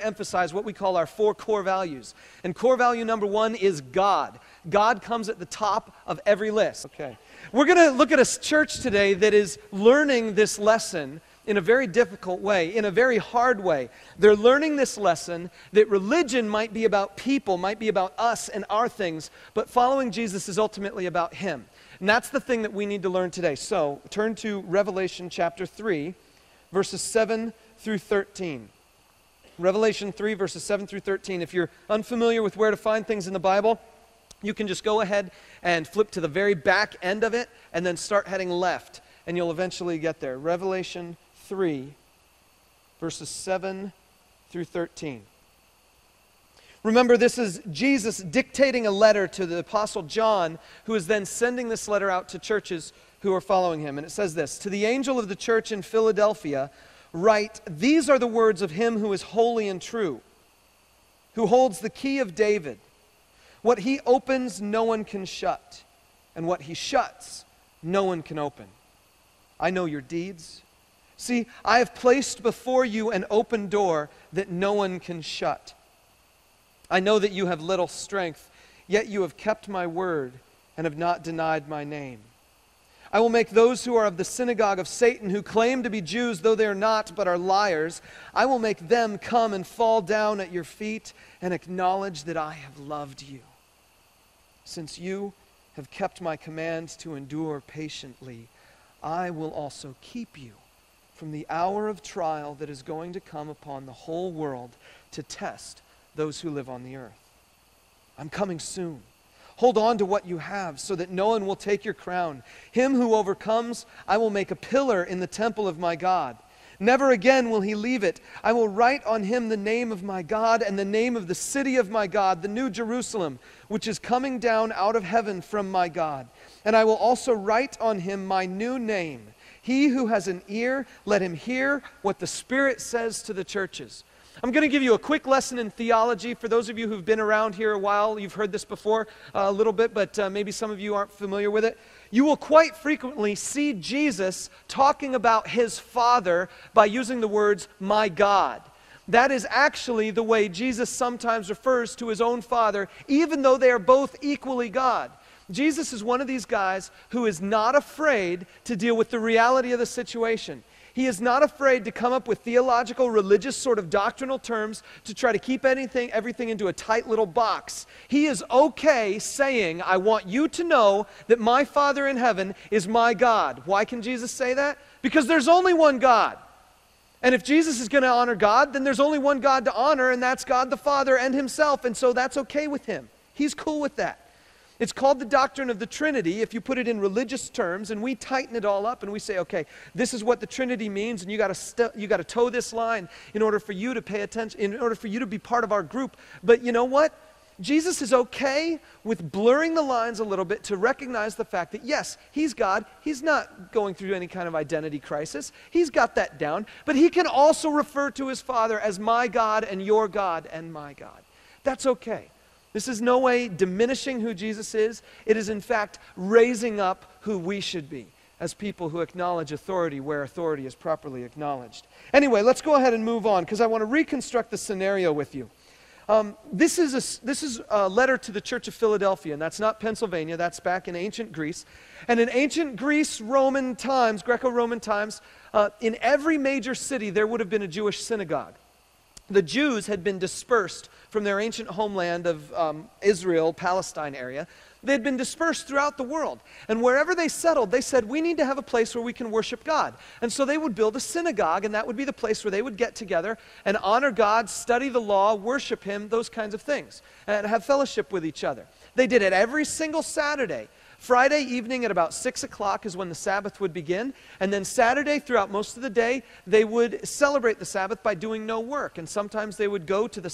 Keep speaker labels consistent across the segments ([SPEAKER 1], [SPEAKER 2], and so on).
[SPEAKER 1] emphasize what we call our 4 core values. And core value number 1 is God. God comes at the top of every list. Okay. We're going to look at a church today that is learning this lesson in a very difficult way, in a very hard way. They're learning this lesson that religion might be about people, might be about us and our things, but following Jesus is ultimately about Him. And that's the thing that we need to learn today. So turn to Revelation chapter 3, verses 7 through 13. Revelation 3, verses 7 through 13. If you're unfamiliar with where to find things in the Bible, you can just go ahead and flip to the very back end of it and then start heading left, and you'll eventually get there. Revelation 3, verses 7 through 13. Remember, this is Jesus dictating a letter to the Apostle John, who is then sending this letter out to churches who are following him. And it says this: "To the angel of the church in Philadelphia, write, these are the words of him who is holy and true, who holds the key of David. What he opens, no one can shut, and what he shuts, no one can open. I know your deeds. See, I have placed before you an open door that no one can shut. I know that you have little strength, yet you have kept my word and have not denied my name. I will make those who are of the synagogue of Satan, who claim to be Jews, though they are not, but are liars, I will make them come and fall down at your feet and acknowledge that I have loved you. Since you have kept my commands to endure patiently, I will also keep you from the hour of trial that is going to come upon the whole world to test those who live on the earth. I'm coming soon. Hold on to what you have so that no one will take your crown. Him who overcomes, I will make a pillar in the temple of my God. Never again will he leave it. I will write on him the name of my God and the name of the city of my God, the new Jerusalem, which is coming down out of heaven from my God. And I will also write on him my new name. He who has an ear, let him hear what the Spirit says to the churches." I'm going to give you a quick lesson in theology. For those of you who've been around here a while, you've heard this before a little bit, but maybe some of you aren't familiar with it. You will quite frequently see Jesus talking about his Father by using the words, "my God." That is actually the way Jesus sometimes refers to his own Father, even though they are both equally God. Jesus is one of these guys who is not afraid to deal with the reality of the situation. He is not afraid to come up with theological, religious sort of doctrinal terms to try to keep everything into a tight little box. He is okay saying, I want you to know that my Father in heaven is my God. Why can Jesus say that? Because there's only one God. And if Jesus is going to honor God, then there's only one God to honor, and that's God the Father and himself, and so that's okay with him. He's cool with that. It's called the doctrine of the Trinity if you put it in religious terms, and we tighten it all up and we say, okay, this is what the Trinity means, and you got to toe this line in order for you to pay attention, in order for you to be part of our group. But you know what? Jesus is okay with blurring the lines a little bit to recognize the fact that yes, he's God. He's not going through any kind of identity crisis. He's got that down. But he can also refer to his Father as my God and your God and my God. That's okay. This is no way diminishing who Jesus is. It is, in fact, raising up who we should be as people who acknowledge authority where authority is properly acknowledged. Anyway, let's go ahead and move on because I want to reconstruct the scenario with you. This is a letter to the Church of Philadelphia, and that's not Pennsylvania. That's back in ancient Greece. And in ancient Greece, Roman times, Greco-Roman times, in every major city there would have been a Jewish synagogue. The Jews had been dispersed from their ancient homeland of Israel, Palestine area. They had been dispersed throughout the world. And wherever they settled, they said, we need to have a place where we can worship God. And so they would build a synagogue, and that would be the place where they would get together and honor God, study the law, worship him, those kinds of things, and have fellowship with each other. They did it every single Saturday. Friday evening at about 6 o'clock is when the Sabbath would begin. And then Saturday, throughout most of the day, they would celebrate the Sabbath by doing no work. And sometimes they would go to the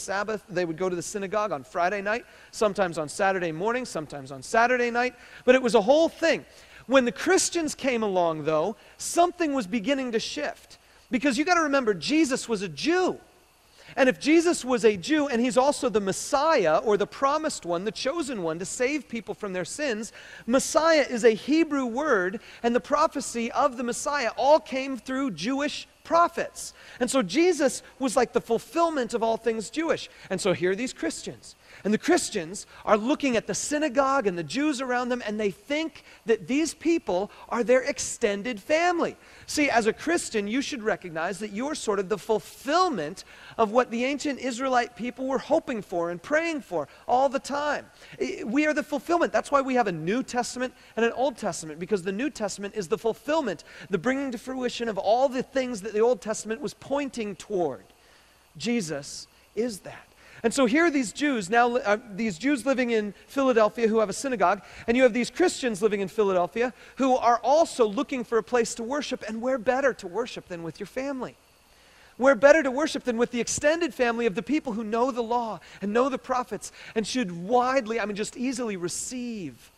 [SPEAKER 1] synagogue on Friday night, sometimes on Saturday morning, sometimes on Saturday night. But it was a whole thing. When the Christians came along, though, something was beginning to shift. Because you got to remember, Jesus was a Jew. And if Jesus was a Jew, and he's also the Messiah, or the promised one, the chosen one to save people from their sins, Messiah is a Hebrew word, and the prophecy of the Messiah all came through Jewish prophets. And so Jesus was like the fulfillment of all things Jewish. And so here are these Christians. And the Christians are looking at the synagogue and the Jews around them, and they think that these people are their extended family. See, as a Christian, you should recognize that you're sort of the fulfillment of what the ancient Israelite people were hoping for and praying for all the time. We are the fulfillment. That's why we have a New Testament and an Old Testament, because the New Testament is the fulfillment, the bringing to fruition of all the things that the Old Testament was pointing toward. Jesus is that. And so here are these Jews, these Jews living in Philadelphia who have a synagogue, and you have these Christians living in Philadelphia who are also looking for a place to worship, and where better to worship than with your family? Where better to worship than with the extended family of the people who know the law and know the prophets and should widely, just easily receive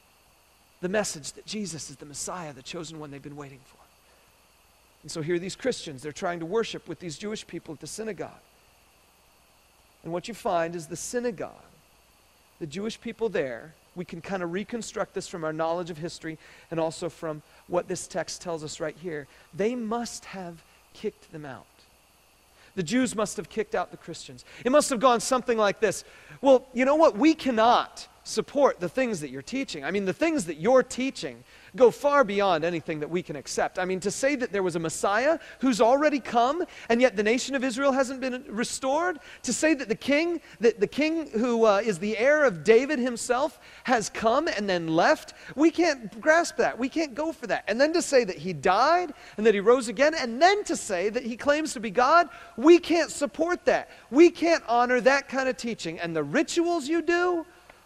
[SPEAKER 1] the message that Jesus is the Messiah, the chosen one they've been waiting for. And so here are these Christians, they're trying to worship with these Jewish people at the synagogue. And what you find is the synagogue, the Jewish people there, we can kind of reconstruct this from our knowledge of history and also from what this text tells us right here. They must have kicked them out. The Jews must have kicked out the Christians. It must have gone something like this. Well, you know what? We cannot support the things that you're teaching. The things that you're teaching go far beyond anything that we can accept. To say that there was a Messiah who's already come, and yet the nation of Israel hasn't been restored, to say that the king who is the heir of David himself has come and then left, we can't grasp that. We can't go for that. And then to say that he died and that he rose again, and then to say that he claims to be God, we can't support that. We can't honor that kind of teaching. And the rituals you do,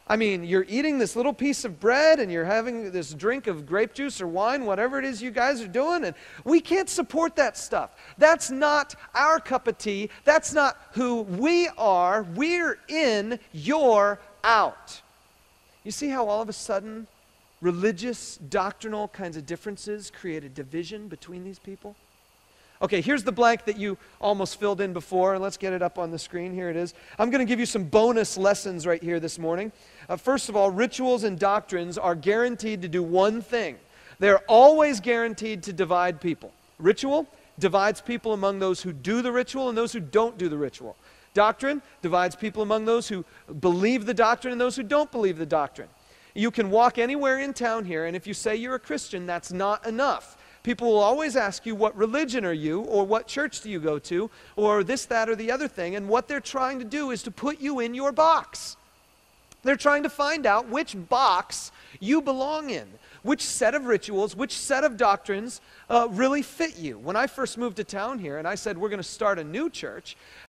[SPEAKER 1] you're eating this little piece of bread and you're having this drink of grape juice or wine, whatever it is you guys are doing, and we can't support that stuff. That's not our cup of tea. That's not who we are. We're in, you're out. You see how all of a sudden religious, doctrinal kinds of differences create a division between these people? Okay, here's the blank that you almost filled in before, and let's get it up on the screen. Here it is. I'm going to give you some bonus lessons right here this morning. First of all, rituals and doctrines are guaranteed to do one thing. They're always guaranteed to divide people. Ritual divides people among those who do the ritual and those who don't do the ritual. Doctrine divides people among those who believe the doctrine and those who don't believe the doctrine. You can walk anywhere in town here, and if you say you're a Christian, that's not enough. People will always ask you, what religion are you, or what church do you go to, or this, that, or the other thing, and what they're trying to do is to put you in your box. They're trying to find out which box you belong in, which set of rituals, which set of doctrines really fit you. When I first moved to town here and I said we're going to start a new church,